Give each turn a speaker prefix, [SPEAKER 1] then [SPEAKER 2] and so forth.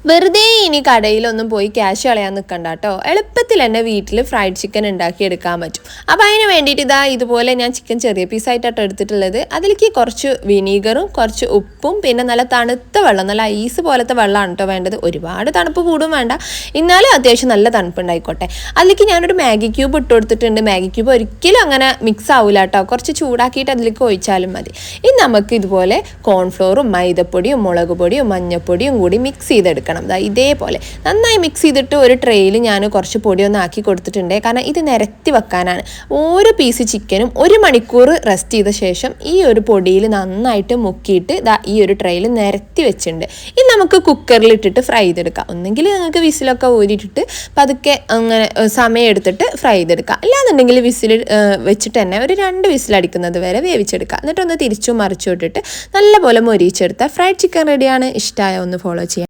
[SPEAKER 1] വെറുതെ ഇനി കടയിലൊന്നും പോയി ക്യാഷ് കളയാൻ നിൽക്കണ്ട കേട്ടോ. എളുപ്പത്തിൽ തന്നെ വീട്ടിൽ ഫ്രൈഡ് ചിക്കൻ ഉണ്ടാക്കിയെടുക്കാൻ പറ്റും. അപ്പോൾ അതിന് വേണ്ടിയിട്ട് ഇതുപോലെ ഞാൻ ചിക്കൻ ചെറിയ പീസായിട്ടാണ് എടുത്തിട്ടുള്ളത്. അതിലേക്ക് കുറച്ച് വിനീഗറും കുറച്ച് ഉപ്പും പിന്നെ നല്ല തണുത്ത വെള്ളം, നല്ല ഐസ് പോലത്തെ വെള്ളമാണ് കേട്ടോ വേണ്ടത്. ഒരുപാട് തണുപ്പ് കൂടും വേണ്ട, എന്നാലും അത്യാവശ്യം നല്ല തണുപ്പ് ഉണ്ടായിക്കോട്ടെ. അതിലേക്ക് ഞാനൊരു മാഗി ക്യൂബ് ഇട്ട് കൊടുത്തിട്ടുണ്ട്. മാഗി ക്യൂബ് ഒരിക്കലും അങ്ങനെ മിക്സ് ആവില്ല കേട്ടോ, കുറച്ച് ചൂടാക്കിയിട്ട് അതിലേക്ക് ഒഴിച്ചാലും മതി. ഇനി നമുക്ക് ഇതുപോലെ കോൺഫ്ലോറും മൈദപ്പൊടിയും മുളക് പൊടിയും മഞ്ഞൾപ്പൊടിയും കൂടി മിക്സ് ചെയ്തെടുക്കണം. ഇതേപോലെ നന്നായി മിക്സ് ചെയ്തിട്ട് ഒരു ട്രേയിൽ ഞാൻ കുറച്ച് പൊടിയൊന്നും ആക്കി കൊടുത്തിട്ടുണ്ട്. കാരണം ഇത് നിരത്തി വെക്കാനാണ്. ഓരോ പീസ് ചിക്കനും 1 മണിക്കൂർ റെസ്റ്റ് ചെയ്ത ശേഷം ഈ ഒരു പൊടിയിൽ നന്നായിട്ട് മുക്കിയിട്ട് ഈ ഒരു ട്രേയിൽ നിരത്തി വെച്ചിട്ടുണ്ട്. ഇനി നമുക്ക് കുക്കറിൽ ഇട്ടിട്ട് ഫ്രൈ ചെയ്തെടുക്കാം. ഒന്നെങ്കിൽ നിങ്ങൾക്ക് വിസിലൊക്കെ ഊരിയിട്ടിട്ട് പതുക്കെ അങ്ങനെ സമയം എടുത്തിട്ട് ഫ്രൈ ചെയ്തെടുക്കാം. അല്ലാന്നുണ്ടെങ്കിൽ വിസിൽ വെച്ചിട്ട് തന്നെ ഒരു 2 വിസിലടിക്കുന്നത് വരെ വേവിച്ചെടുക്കാം. എന്നിട്ടൊന്ന് തിരിച്ചും മറിച്ചും ഇട്ടിട്ട് നല്ലപോലെ മൊരിയിച്ചെടുത്താൽ ഫ്രൈഡ് ചിക്കൻ റെഡിയാണ്. ഇഷ്ടമായ ഒന്ന് ഫോളോ ചെയ്യാം.